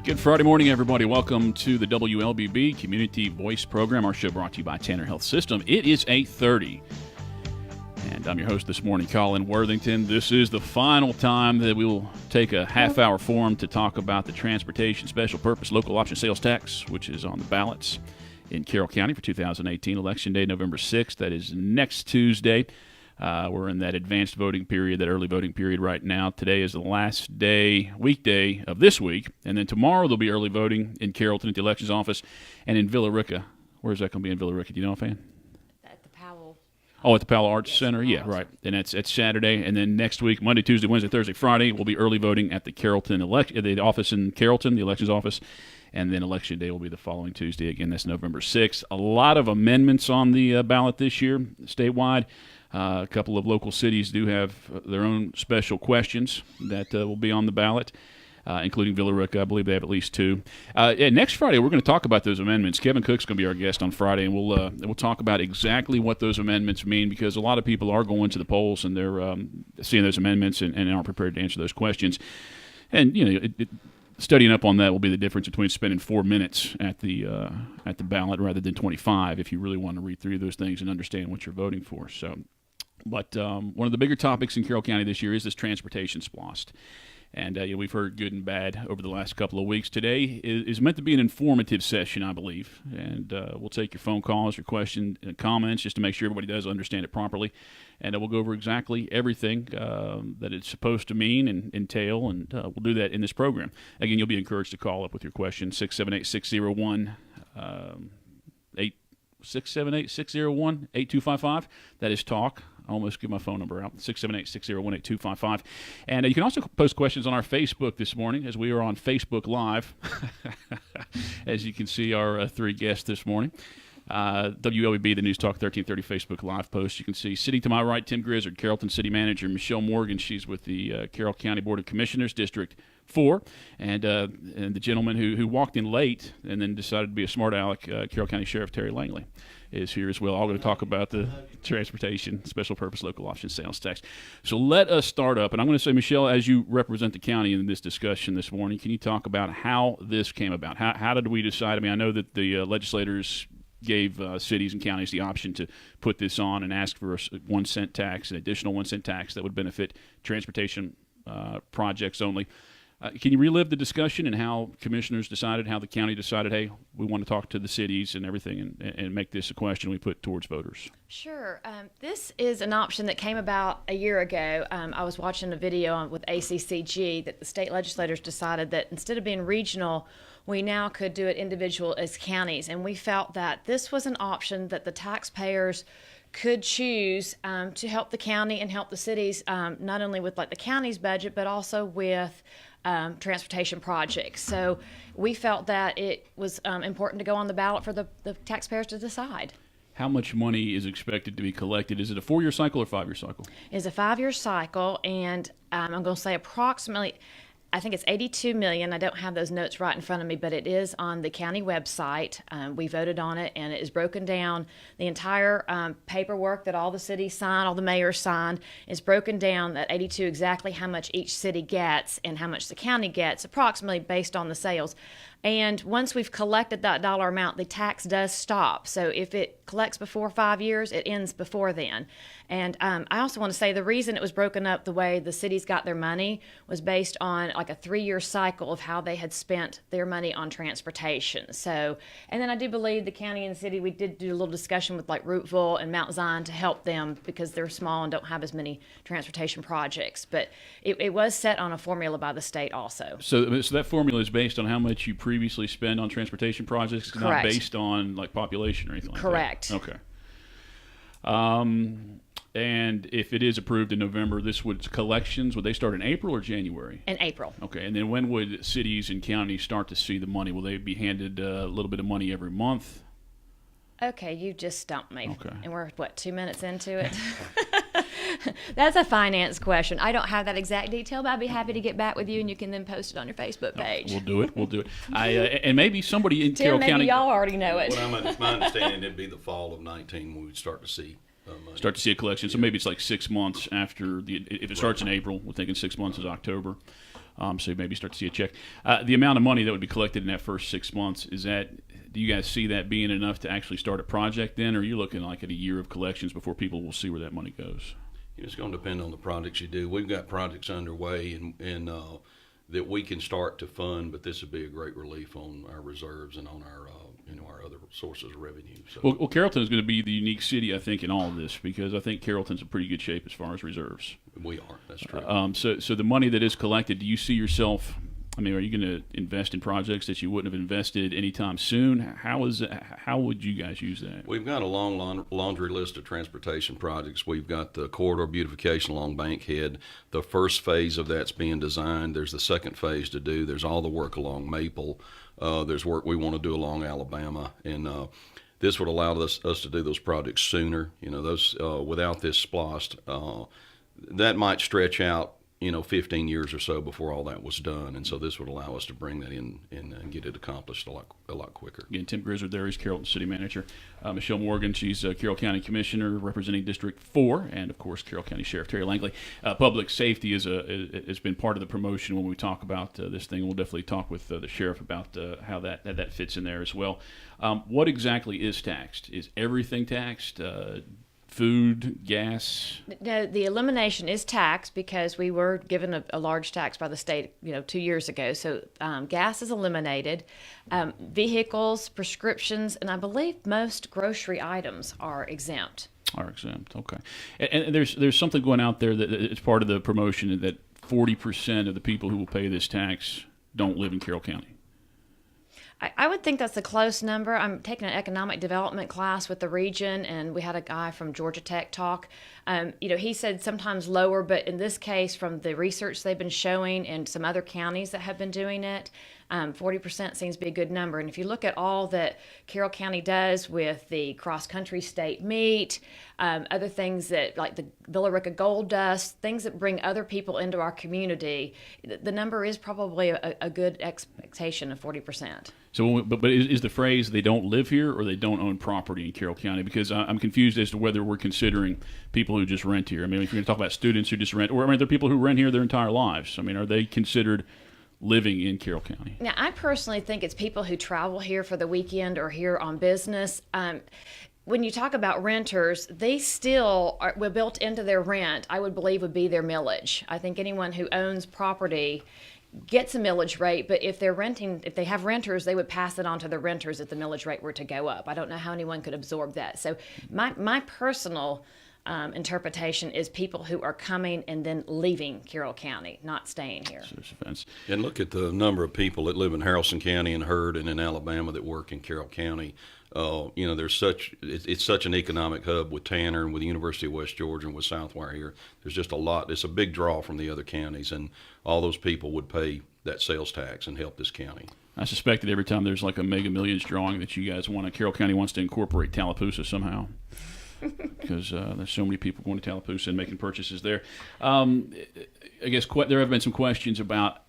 Good Friday morning, everybody. Welcome to the WLBB Community Voice Program. Our show brought to you by Tanner Health System. It is 8:30, and I'm your host this morning, Colin Worthington. This is the final time that we will take a half-hour forum to talk about the Transportation Special Purpose Local Option Sales Tax, which is on the ballots in Carroll County for 2018, Election Day, November 6th. That is next Tuesday. We're in that advanced voting period, that early voting period right now. Today is the last day, weekday of this week, and then tomorrow there'll be early voting in Carrollton at the elections office and in Villa Rica. Where's that going to be in Villa Rica? Do you know, offhand? At the Powell. Oh, at the Powell Arts Center? Yeah, right. And that's Saturday. And then next week, Monday, Tuesday, Wednesday, Thursday, Friday, will be early voting at the Carrollton the office in Carrollton, the elections office. And then Election Day will be the following Tuesday. Again, that's November 6th. A lot of amendments on the ballot this year, statewide. A couple of local cities do have their own special questions that will be on the ballot, including Villa Rica. I believe they have at least two. Next Friday, we're going to talk about those amendments. Kevin Cook's going to be our guest on Friday, and we'll talk about exactly what those amendments mean, because a lot of people are going to the polls and they're seeing those amendments and aren't prepared to answer those questions. And studying up on that will be the difference between spending 4 minutes at the ballot rather than 25 if you really want to read through those things and understand what you're voting for. But one of the bigger topics in Carroll County this year is this transportation splost. And we've heard good and bad over the last couple of weeks. Today is meant to be an informative session, I believe. And we'll take your phone calls, your questions, and comments, just to make sure everybody does understand it properly. And we'll go over exactly everything that it's supposed to mean and entail, and we'll do that in this program. Again, you'll be encouraged to call up with your questions, 678-601-8255. That is talk. I almost give my phone number out, 678-601-8255. And you can also post questions on our Facebook this morning, as we are on Facebook Live. As you can see, our three guests this morning. WLBB, the News Talk 1330 Facebook Live post. You can see sitting to my right, Tim Grizzard, Carrollton City Manager. Michelle Morgan, she's with the Carroll County Board of Commissioners, District 4. And the gentleman who walked in late and then decided to be a smart aleck, Carroll County Sheriff Terry Langley, is here as well. I'm going to talk about the Transportation Special Purpose Local Option Sales Tax. So let us start up. And I'm going to say, Michelle, as you represent the county in this discussion this morning, can you talk about how this came about? How did we decide? I mean, I know that the legislators gave cities and counties the option to put this on and ask for a 1 cent tax, an additional 1 cent tax that would benefit transportation projects only. Can you relive the discussion and how commissioners decided, how the county decided, hey, we want to talk to the cities and everything and make this a question we put towards voters? Sure. This is an option that came about a year ago. I was watching a video with ACCG that the state legislators decided that instead of being regional, we now could do it individual as counties. And we felt that this was an option that the taxpayers could choose to help the county and help the cities, not only with like the county's budget, but also with transportation projects. So we felt that it was important to go on the ballot for the taxpayers to decide. How much money is expected to be collected? Is it a 4-year cycle or 5-year cycle? It's a 5-year cycle, and I'm going to say approximately, I think it's $82 million. I don't have those notes right in front of me, but it is on the county website. We voted on it, and it is broken down. The entire paperwork that all the cities sign, all the mayors sign, is broken down, that 82 exactly how much each city gets and how much the county gets, approximately based on the sales. And once we've collected that dollar amount, the tax does stop. So if it collects before 5 years, it ends before then. And I also want to say the reason it was broken up the way the cities got their money was based on like a 3-year cycle of how they had spent their money on transportation. So, and then I do believe the county and the city, we did do a little discussion with like Rooteville and Mount Zion to help them because they're small and don't have as many transportation projects. But it was set on a formula by the state also. So that formula is based on how much you previously spend on transportation projects, Correct. Not based on like population or anything like Correct. that? Okay. And if it is approved in November, collections, would they start in April or January? In April. Okay, and then when would cities and counties start to see the money? Will they be handed a little bit of money every month? Okay, you just stumped me. Okay. And we're, 2 minutes into it? That's a finance question. I don't have that exact detail, but I'd be happy to get back with you, and you can then post it on your Facebook page. We'll do it. And maybe somebody in Carroll Tim, County. maybe y'all already know it. My understanding, it'd be the fall of 19 when we'd start to see money. Start to see a collection. So maybe it's like 6 months after if it starts in April, we're thinking 6 months is October. So you maybe start to see a check. The amount of money that would be collected in that first 6 months, do you guys see that being enough to actually start a project then, or are you looking like at a year of collections before people will see where that money goes? It's going to depend on the projects you do. We've got projects underway and that we can start to fund, but this would be a great relief on our reserves and on our our other sources of revenue. So. Well, Carrollton is going to be the unique city, I think, in all of this, because I think Carrollton's in pretty good shape as far as reserves. We are. That's true. So the money that is collected, do you see yourself? I mean, are you going to invest in projects that you wouldn't have invested anytime soon? How would you guys use that? We've got a long laundry list of transportation projects. We've got the corridor beautification along Bankhead. The first phase of that's being designed. There's the second phase to do. There's all the work along Maple. There's work we want to do along Alabama, and this would allow us to do those projects sooner. Those without this SPLOST, that might stretch out 15 years or so before all that was done, and so this would allow us to bring that in and get it accomplished a lot quicker. Again, Tim Grizzard there is Carrollton City Manager. Michelle Morgan, she's Carroll County Commissioner representing District 4, and of course Carroll County Sheriff Terry Langley. Public safety has been part of the promotion when we talk about this thing. We'll definitely talk with the sheriff about how that fits in there as well. What exactly is taxed? Is everything taxed? Food, gas? No, the elimination is taxed because we were given a large tax by the state, 2 years ago. So gas is eliminated. Vehicles, prescriptions, and I believe most grocery items are exempt. Are exempt, okay. And there's something going out there that it's part of the promotion that 40% of the people who will pay this tax don't live in Carroll County. I would think that's a close number. I'm taking an economic development class with the region, and we had a guy from Georgia Tech talk. He said sometimes lower, but in this case, from the research they've been showing and some other counties that have been doing it, 40% seems to be a good number. And if you look at all that Carroll County does with the cross-country state meet, other things that like the Villa Rica Gold Dust, things that bring other people into our community, the number is probably a good expectation of 40%. So, but is the phrase they don't live here or they don't own property in Carroll County? Because I'm confused as to whether we're considering people who just rent here. I mean, if you're going to talk about students who just rent, or there are people who rent here their entire lives. I mean, are they considered living in Carroll County? Now, I personally think it's people who travel here for the weekend or here on business. When you talk about renters, they still were built into their rent, I would believe would be their millage. I think anyone who owns property gets a millage rate, but if they're renting, if they have renters, they would pass it on to the renters if the millage rate were to go up. I don't know how anyone could absorb that. So my personal interpretation is people who are coming and then leaving Carroll County, not staying here. And look at the number of people that live in Haralson County and Heard and in Alabama that work in Carroll County. It's such an economic hub with Tanner and with the University of West Georgia and with Southwire here. There's just a lot. It's a big draw from the other counties, and all those people would pay that sales tax and help this county. I suspect that every time there's like a Mega Millions drawing that you guys want, Carroll County wants to incorporate Tallapoosa somehow. Because there's so many people going to Tallapoosa and making purchases there. I guess there have been some questions about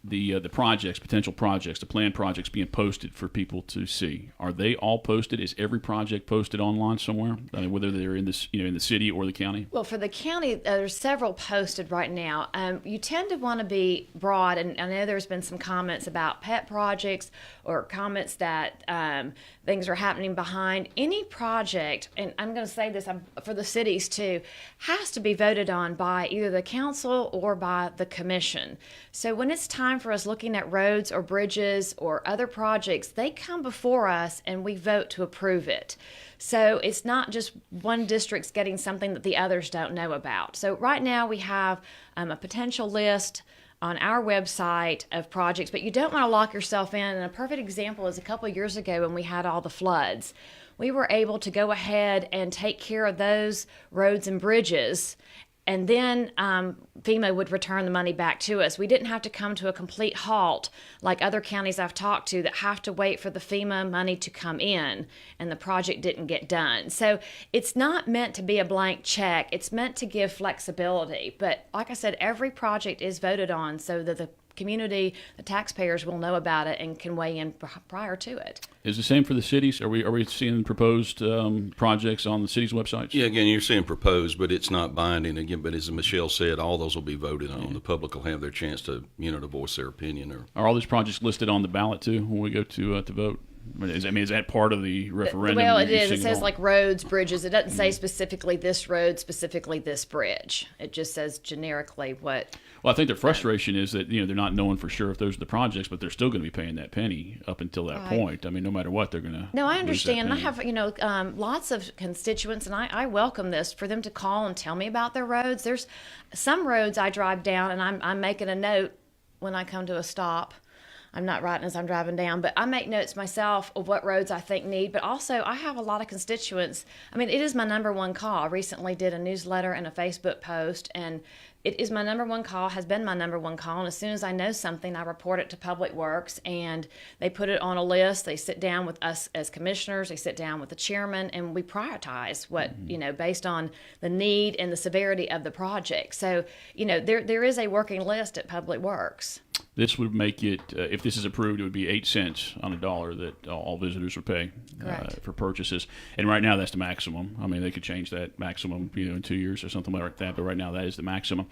the projects, potential projects, the planned projects being posted for people to see. Are they all posted? Is every project posted online somewhere? I mean, whether they're in this, in the city or the county? Well, for the county, there's several posted right now. You tend to want to be broad, and I know there's been some comments about pet projects or comments that things are happening behind. Any project, and I'm going to say this for the cities too, has to be voted on by either the council or by the commission. So when it's time for us looking at roads or bridges or other projects, they come before us and we vote to approve it. So it's not just one district's getting something that the others don't know about. So right now we have a potential list on our website of projects, but you don't want to lock yourself in. And a perfect example is a couple of years ago when we had all the floods. We were able to go ahead and take care of those roads and bridges, and then FEMA would return the money back to us. We didn't have to come to a complete halt like other counties I've talked to that have to wait for the FEMA money to come in, and the project didn't get done. So it's not meant to be a blank check. It's meant to give flexibility. But like I said, every project is voted on so that the community, the taxpayers will know about it and can weigh in prior to it. Is the same for the cities? Are we seeing proposed projects on the city's websites? Yeah, again, you're saying proposed, but it's not binding. Again, but as Michelle said, all those will be voted on. The public will have their chance to, to voice their opinion. Are all these projects listed on the ballot too when we go to vote? Is that part of the referendum? Well, it is. It says like roads, bridges. It doesn't say specifically this road, specifically this bridge. It just says generically what. Well, I think their frustration is that they're not knowing for sure if those are the projects, but they're still going to be paying that penny up until that point. I mean, no matter what, they're going to. No, I understand. I have lots of constituents, and I welcome this for them to call and tell me about their roads. There's some roads I drive down, and I'm making a note when I come to a stop. I'm not writing as I'm driving down, but I make notes myself of what roads I think need. But also, I have a lot of constituents. I mean, it is my number one call. I recently did a newsletter and a Facebook post, and it is my number one call, has been my number one call. And as soon as I know something, I report it to Public Works, and they put it on a list. They sit down with us as commissioners. They sit down with the chairman, and we prioritize what, based on the need and the severity of the project. So, there is a working list at Public Works. This would make it, if this is approved, it would be 8 cents on a dollar that all visitors would pay for purchases. And right now, that's the maximum. I mean, they could change that maximum, in 2 years or something like that. But right now, that is the maximum.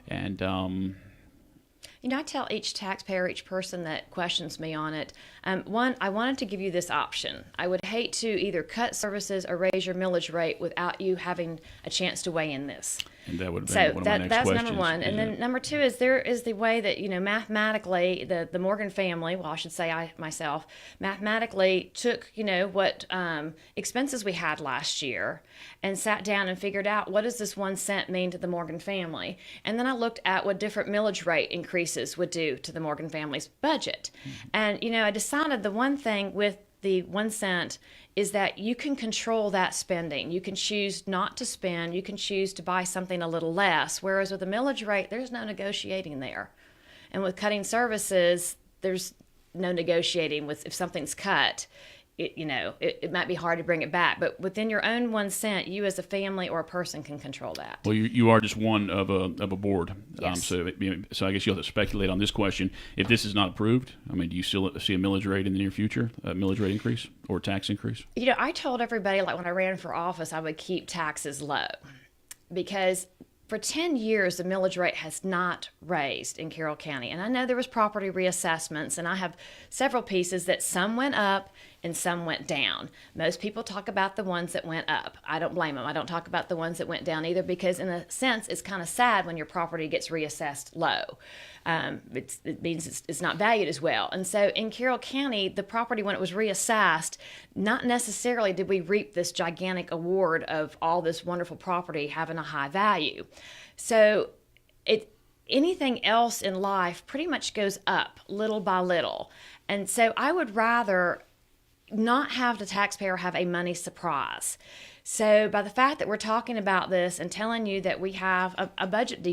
And I tell each taxpayer, each person that questions me on it, one, I wanted to give you this option. I would hate to either cut services or raise your millage rate without you having a chance to weigh in this. And that would have been one of my next that's questions. number one. And then number two is there is the way that, mathematically, the Morgan family, well, I should say I myself, mathematically took, what expenses we had last year and sat down and figured out what does this 1 cent mean to the Morgan family. And then I looked at what different millage rate increases would do to the Morgan family's budget. And, I decided the one thing with the 1 cent is that you can control that spending. You can choose not to spend. You can choose to buy something a little less. Whereas with the millage rate, there's no negotiating there. And with cutting services, there's no negotiating with if something's cut. It might be hard to bring it back, but within your own 1 cent, you as a family or a person can control that. Well, you are just one of a board. Yes. So I guess you'll have to speculate on this question. If this is not approved, I mean, do you still see a millage rate in the near future, a millage rate increase or tax increase? I told everybody, like when I ran for office, I would keep taxes low because for 10 years, the millage rate has not raised in Carroll County. And I know there was property reassessments, and I have several pieces that some went up and some went down. Most people talk about the ones that went up. I don't blame them. I don't talk about the ones that went down either because in a sense, it's kind of sad when your property gets reassessed low. It means it's not valued as well. And so in Carroll County, the property, when it was reassessed, not necessarily did we reap this gigantic award of all this wonderful property having a high value. So anything else in life pretty much goes up little by little. And so I would rather not have the taxpayer have a money surprise. So by the fact that we're talking about this and telling you that we have a budget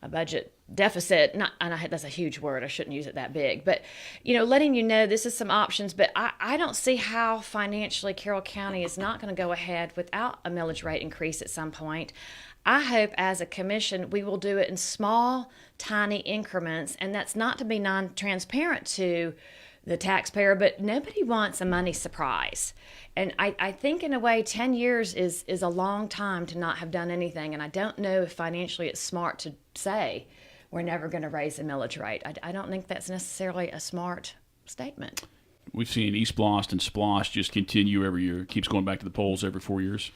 a budget deficit, that's a huge word, I shouldn't use it that big, but letting you know this is some options, but I don't see how financially Carroll County is not going to go ahead without a millage rate increase at some point. I hope as a commission we will do it in small, tiny increments, and that's not to be non-transparent to the taxpayer, but nobody wants a money surprise. And I think in a way 10 years is a long time to not have done anything, and I don't know if financially it's smart to say we're never going to raise the millage rate. I don't think that's necessarily a smart statement. We've seen East Blost and Splosh just continue every year. It keeps going back to the polls every 4 years.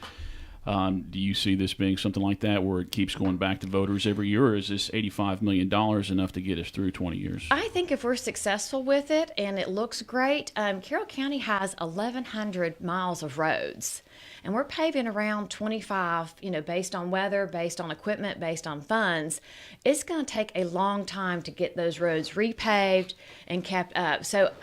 Do you see this being something like that where it keeps going back to voters every year, or is this $85 million enough to get us through 20 years? I think if we're successful with it and it looks great, Carroll County has 1,100 miles of roads, and we're paving around 25, based on weather, based on equipment, based on funds. It's going to take a long time to get those roads repaved and kept up. So,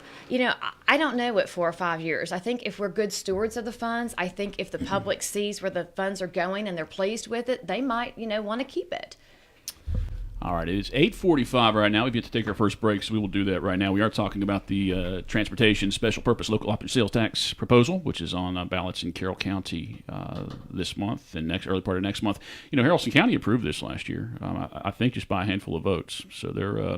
I don't know what 4 or 5 years. I think if we're good stewards of the funds, I think if the public sees where the funds are going and they're pleased with it, they might, want to keep it. All right, it is 8:45 right now. We've yet to take our first break, so we will do that right now. We are talking about the transportation special purpose local option sales tax proposal, which is on ballots in Carroll County this month and early part of next month. Haralson County approved this last year, I think just by a handful of votes. So they're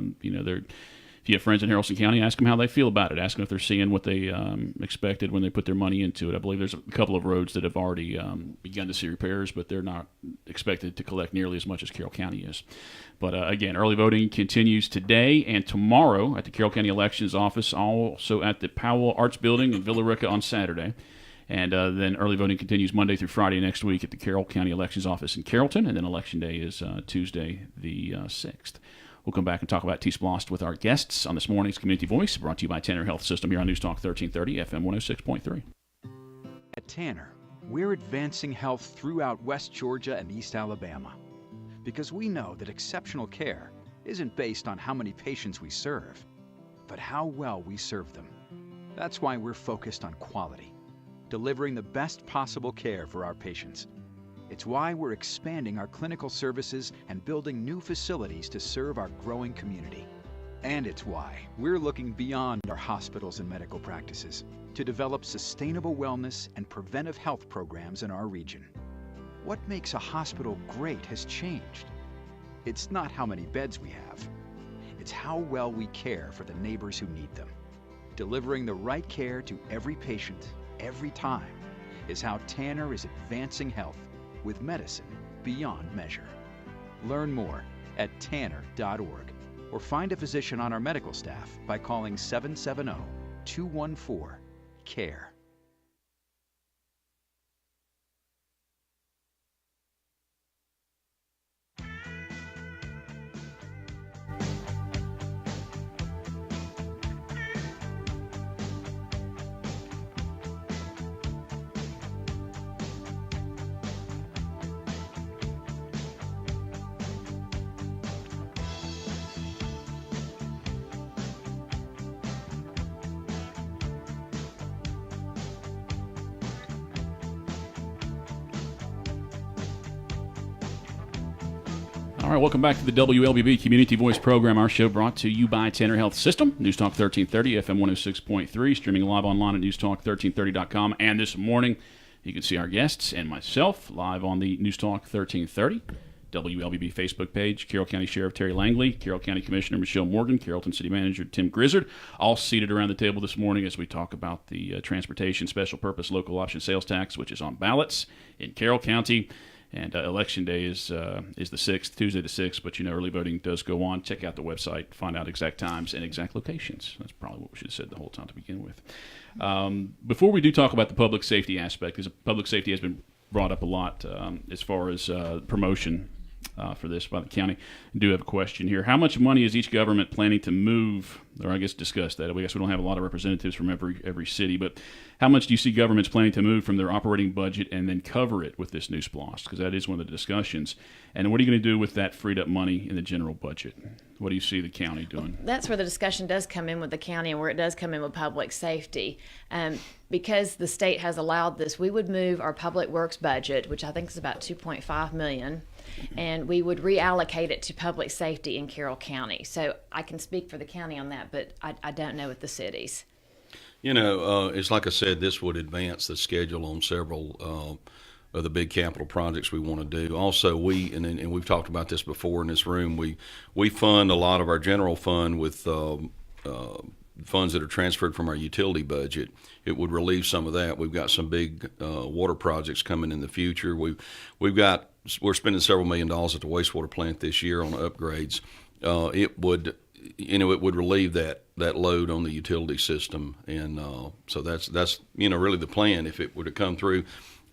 if you have friends in Haralson County, ask them how they feel about it. Ask them if they're seeing what they expected when they put their money into it. I believe there's a couple of roads that have already begun to see repairs, but they're not expected to collect nearly as much as Carroll County is. But again, early voting continues today and tomorrow at the Carroll County Elections Office, also at the Powell Arts Building in Villa Rica on Saturday. And then early voting continues Monday through Friday next week at the Carroll County Elections Office in Carrollton, and then Election Day is Tuesday the 6th. We'll come back and talk about T-Splost with our guests on this morning's Community Voice, brought to you by Tanner Health System here on News Talk 1330 FM 106.3. At Tanner, we're advancing health throughout West Georgia and East Alabama because we know that exceptional care isn't based on how many patients we serve, but how well we serve them. That's why we're focused on quality, delivering the best possible care for our patients. It's why we're expanding our clinical services and building new facilities to serve our growing community. And it's why we're looking beyond our hospitals and medical practices to develop sustainable wellness and preventive health programs in our region. What makes a hospital great has changed. It's not how many beds we have. It's how well we care for the neighbors who need them. Delivering the right care to every patient, every time, is how Tanner is advancing health with medicine beyond measure. Learn more at tanner.org or find a physician on our medical staff by calling 770-214-CARE. All right, welcome back to the WLBB Community Voice program. Our show brought to you by Tanner Health System, News Talk 1330, FM 106.3, streaming live online at newstalk1330.com. And this morning, you can see our guests and myself live on the News Talk 1330 WLBB Facebook page. Carroll County Sheriff Terry Langley, Carroll County Commissioner Michelle Morgan, Carrollton City Manager Tim Grizzard, all seated around the table this morning as we talk about the transportation special purpose local option sales tax, which is on ballots in Carroll County. And Election Day is the 6th, Tuesday the 6th, but early voting does go on. Check out the website, find out exact times and exact locations. That's probably what we should have said the whole time to begin with. Before we do talk about the public safety aspect, because public safety has been brought up a lot as far as promotion for this by the county. I do have a question here. How much money is each government planning to move, or I guess discuss that? I guess we don't have a lot of representatives from every city, but how much do you see governments planning to move from their operating budget and then cover it with this new SPLOST? Because that is one of the discussions. And what are you going to do with that freed up money in the general budget? What do you see the county doing? That's where the discussion does come in with the county and where it does come in with public safety. Because the state has allowed this, we would move our public works budget, which I think is about $2.5 million, and we would reallocate it to public safety in Carroll County. So I can speak for the county on that, but I don't know with the cities. It's like I said, this would advance the schedule on several of the big capital projects we want to do. Also, and we've talked about this before in this room, we fund a lot of our general fund with funds that are transferred from our utility budget. It would relieve some of that. We've got some big water projects coming in the future. We're spending several $1 million at the wastewater plant this year on upgrades. It would relieve that load on the utility system, and so that's really the plan if it were to come through.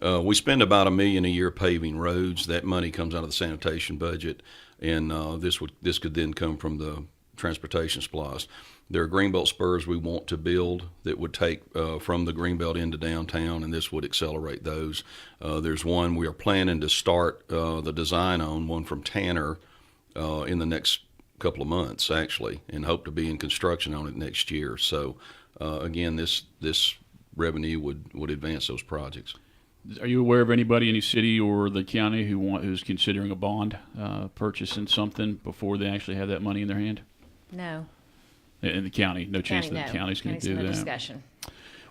We spend about $1 million a year paving roads. That money comes out of the sanitation budget, and this could then come from the transportation SPLOST. There are greenbelt spurs we want to build that would take from the greenbelt into downtown, and this would accelerate those. There's one we are planning to start the design on, one from Tanner, in the next couple of months actually, and hope to be in construction on it next year. So again, this revenue would advance those projects. Are you aware of anybody, any city or the county who's considering a bond purchasing something before they actually have that money in their hand? No. In the county, no chance County, that no. the county's going to do no that. discussion.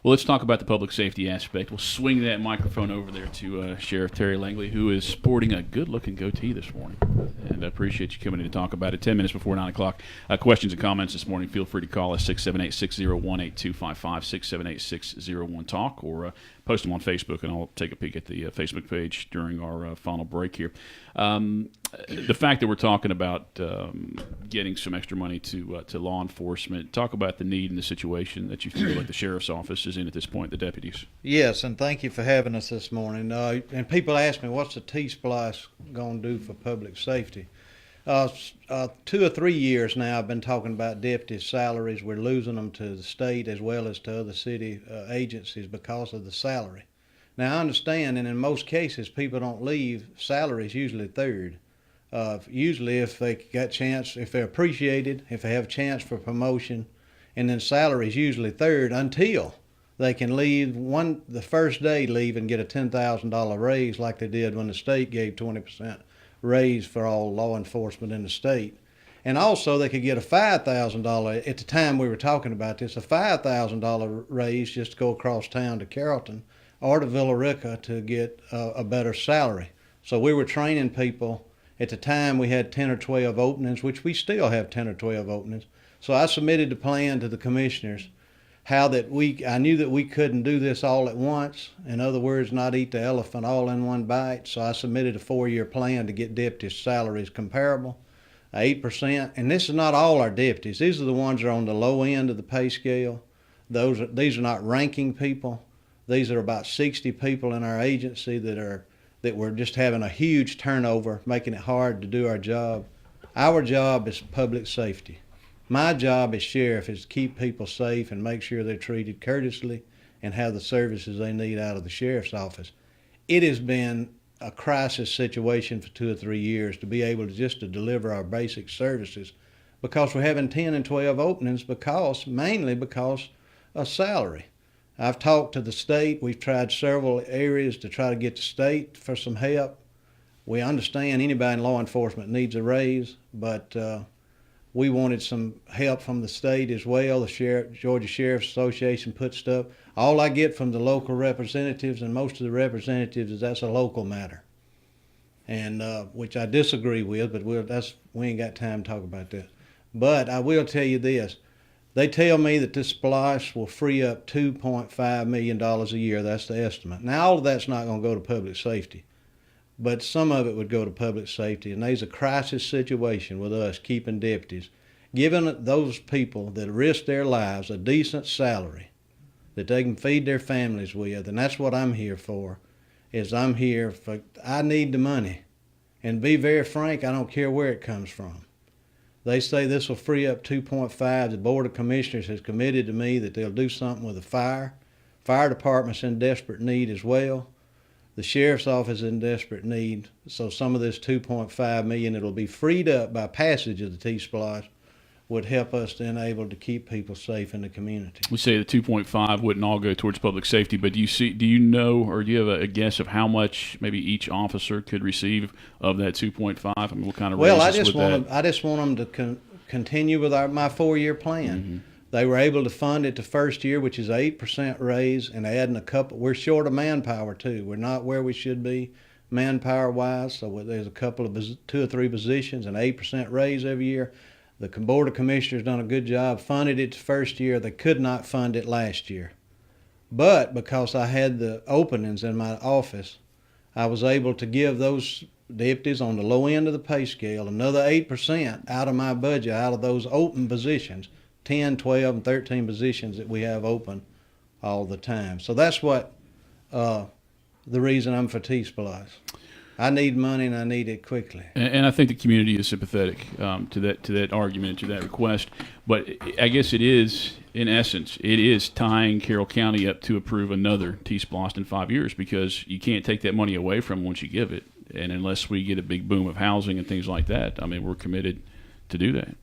Well, let's talk about the public safety aspect. We'll swing that microphone over there to Sheriff Terry Langley, who is sporting a good-looking goatee this morning. And I appreciate you coming in to talk about it 10 minutes before 9 o'clock. Questions and comments this morning, feel free to call us 678-601-8255, 678-601-TALK, or post them on Facebook, and I'll take a peek at the Facebook page during our final break here. The fact that we're talking about getting some extra money to law enforcement, talk about the need and the situation that you feel like the sheriff's office is in at this point, the deputies. Yes, and thank you for having us this morning. And people ask me, what's the T-Splice going to do for public safety? 2 or 3 years now I've been talking about deputy salaries. We're losing them to the state as well as to other city agencies because of the salary. Now I understand, and in most cases people don't leave, salaries usually third. Usually if they got chance, if they're appreciated, if they have a chance for promotion, and then salaries usually third until they can leave the first day leave and get a $10,000 raise like they did when the state gave 20% raise for all law enforcement in the state. And also they could get a $5,000, at the time we were talking about this, a $5,000 raise just to go across town to Carrollton or to Villa Rica to get a better salary. So we were training people. At the time we had 10 or 12 openings, which we still have 10 or 12 openings. So I submitted the plan to the commissioners, I knew that we couldn't do this all at once. In other words, not eat the elephant all in one bite. So I submitted a 4-year plan to get deputies' salaries comparable, 8%. And this is not all our deputies. These are the ones that are on the low end of the pay scale. These are not ranking people. These are about 60 people in our agency that we're just having a huge turnover, making it hard to do our job. Our job is public safety. My job as sheriff is to keep people safe and make sure they're treated courteously and have the services they need out of the sheriff's office. It has been a crisis situation for 2 or 3 years to be able to deliver our basic services because we're having 10 and 12 openings mainly because of salary. I've talked to the state. We've tried several areas to try to get the state for some help. We understand anybody in law enforcement needs a raise, but we wanted some help from the state as well. The Georgia Sheriff's Association put stuff. All I get from the local representatives and most of the representatives is that's a local matter, and which I disagree with, but we ain't got time to talk about that. But I will tell you this. They tell me that this splice will free up $2.5 million a year. That's the estimate. Now, all of that's not going to go to public safety, but some of it would go to public safety. And there's a crisis situation with us keeping deputies, giving those people that risk their lives a decent salary that they can feed their families with. And that's what I'm here for, I need the money. And to be very frank, I don't care where it comes from. They say this will free up 2.5. The Board of Commissioners has committed to me that they'll do something with the fire. Fire department's in desperate need as well. The sheriff's office is in desperate need. So some of this $2.5 million that'll be freed up by passage of the T-Splice would help us then able to keep people safe in the community. We say the 2.5 wouldn't all go towards public safety, but do you know, or do you have a guess of how much maybe each officer could receive of that 2.5? I mean, what kind of Well, raises I just want them to continue with my 4-year plan. Mm-hmm. They were able to fund it the first year, which is 8% raise, and adding a couple. We're short of manpower too. We're not where we should be manpower wise. So there's a couple of 2 or 3 positions, an 8% raise every year. The Board of Commissioners done a good job, funded it the first year. They could not fund it last year. But because I had the openings in my office, I was able to give those deputies on the low end of the pay scale another 8% out of my budget, out of those open positions, 10, 12, and 13 positions that we have open all the time. So that's what the reason I'm for T-Splice. I need money, and I need it quickly. And I think the community is sympathetic to that argument, to that request. But I guess it is, in essence, it is tying Carroll County up to approve another T-Splost in 5 years, because you can't take that money away from them once you give it. And unless we get a big boom of housing and things like that, I mean, we're committed to do that.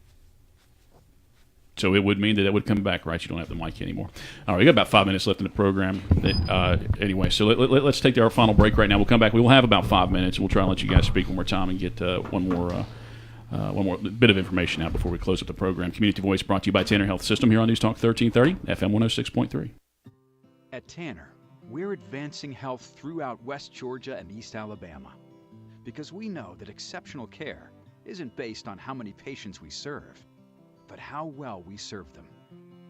So it would mean that it would come back, right? You don't have the mic anymore. All right, we got about 5 minutes left in the program. Anyway, so let's take our final break right now. We'll come back. We will have about 5 minutes. We'll try and let you guys speak one more time and get one more bit of information out before we close up the program. Community Voice brought to you by Tanner Health System here on News Talk 1330, FM 106.3. At Tanner, we're advancing health throughout West Georgia and East Alabama because we know that exceptional care isn't based on how many patients we serve, but how well we serve them.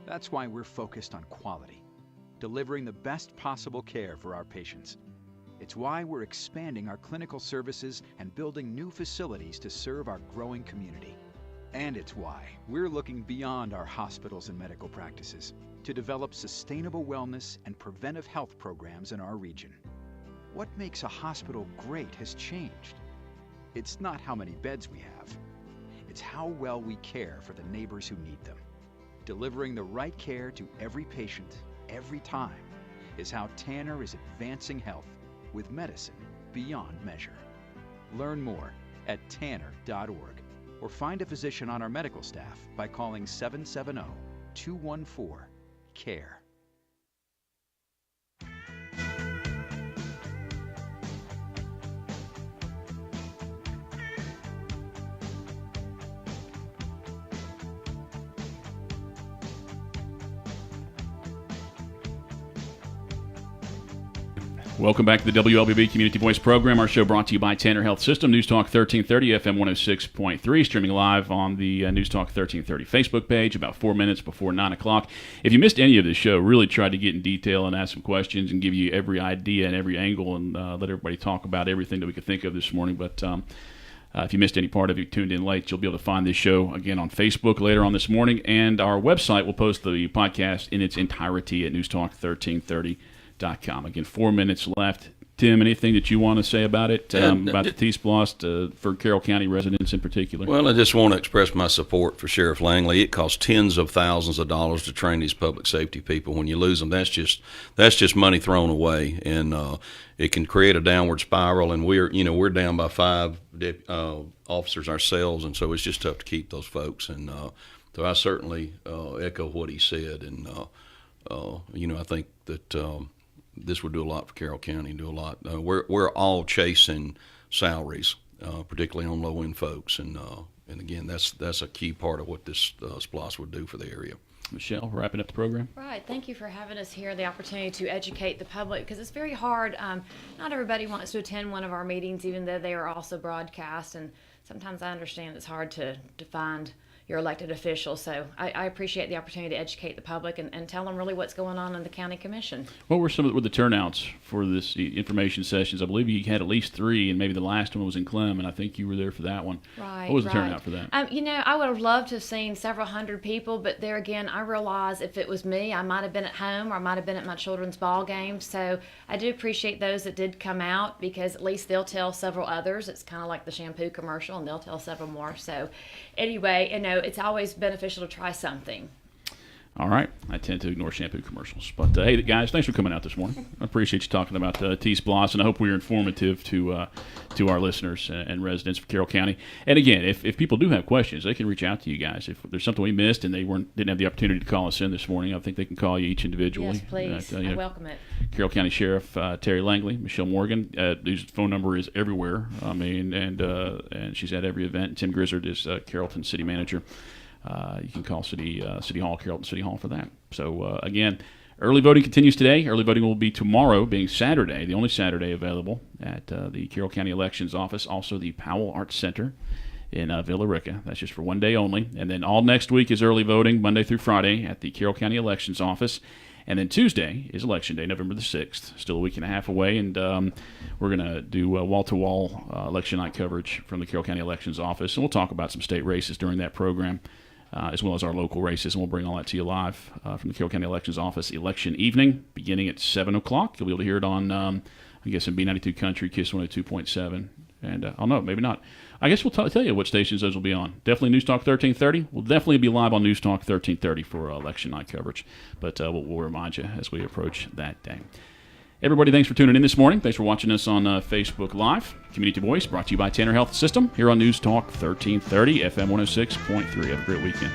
That's why we're focused on quality, delivering the best possible care for our patients. It's why we're expanding our clinical services and building new facilities to serve our growing community. And it's why we're looking beyond our hospitals and medical practices to develop sustainable wellness and preventive health programs in our region. What makes a hospital great has changed. It's not how many beds we have. It's how well we care for the neighbors who need them. Delivering the right care to every patient, every time, is how Tanner is advancing health with medicine beyond measure. Learn more at tanner.org or find a physician on our medical staff by calling 770-214-CARE. Welcome back to the WLBB Community Voice Program. Our show brought to you by Tanner Health System, News Talk 1330, FM 106.3, streaming live on the News Talk 1330 Facebook page about 4 minutes before 9 o'clock. If you missed any of this show, really tried to get in detail and ask some questions and give you every idea and every angle and let everybody talk about everything that we could think of this morning. But if you missed any part of it, you tuned in late, you'll be able to find this show again on Facebook later on this morning. And our website will post the podcast in its entirety at newstalk1330.com. Again, 4 minutes left. Tim, anything that you want to say about it, about the T-Splost for Carroll County residents in particular? Well, I just want to express my support for Sheriff Langley. It costs tens of thousands of dollars to train these public safety people. When you lose them, that's just money thrown away, and it can create a downward spiral. And we're down by 5 officers ourselves, and so it's just tough to keep those folks. And so I certainly echo what he said, and I think that. This would do a lot for Carroll County, do a lot. We're all chasing salaries, particularly on low-end folks, and again, that's a key part of what this SPLOST would do for the area. Michelle, wrapping up the program. Right. Thank you for having us here, the opportunity to educate the public, because it's very hard. Not everybody wants to attend one of our meetings, even though they are also broadcast, and sometimes I understand it's hard to find your elected officials. So I appreciate the opportunity to educate the public and tell them really what's going on in the county commission. What were some of the turnouts for this information sessions? I believe you had at least 3, and maybe the last one was in Clem, and I think you were there for that one. Right. What was the turnout for that? I would have loved to have seen several hundred people, but there again, I realize if it was me, I might have been at home or I might have been at my children's ball game. So I do appreciate those that did come out, because at least they'll tell several others. It's kind of like the shampoo commercial, and they'll tell several more. So anyway, it's always beneficial to try something. All right. I tend to ignore shampoo commercials. But, hey, guys, thanks for coming out this morning. I appreciate you talking about T-Splost, and I hope we were informative to our listeners and residents of Carroll County. And, again, if people do have questions, they can reach out to you guys. If there's something we missed and they didn't have the opportunity to call us in this morning, I think they can call you each individually. Yes, please. I welcome it. Carroll County Sheriff Terry Langley, Michelle Morgan, whose phone number is everywhere. And she's at every event. Tim Grizzard is Carrollton City Manager. You can call City Hall, Carrollton City Hall for that. So, again, early voting continues today. Early voting will be tomorrow, being Saturday, the only Saturday available at the Carroll County Elections Office, also the Powell Arts Center in Villa Rica. That's just for one day only. And then all next week is early voting, Monday through Friday, at the Carroll County Elections Office. And then Tuesday is Election Day, November the 6th. Still a week and a half away, and we're going to do wall-to-wall election night coverage from the Carroll County Elections Office. And we'll talk about some state races during that program, as well as our local races, and we'll bring all that to you live from the Carroll County Elections Office election evening, beginning at 7 o'clock. You'll be able to hear it on, I guess, in B92 Country, KISS 102.7. And I'll know, maybe not. I guess we'll tell you what stations those will be on. Definitely News Talk 1330. We'll definitely be live on News Talk 1330 for election night coverage. But we'll remind you as we approach that day. Everybody, thanks for tuning in this morning. Thanks for watching us on Facebook Live. Community Voice brought to you by Tanner Health System here on News Talk 1330, FM 106.3. Have a great weekend.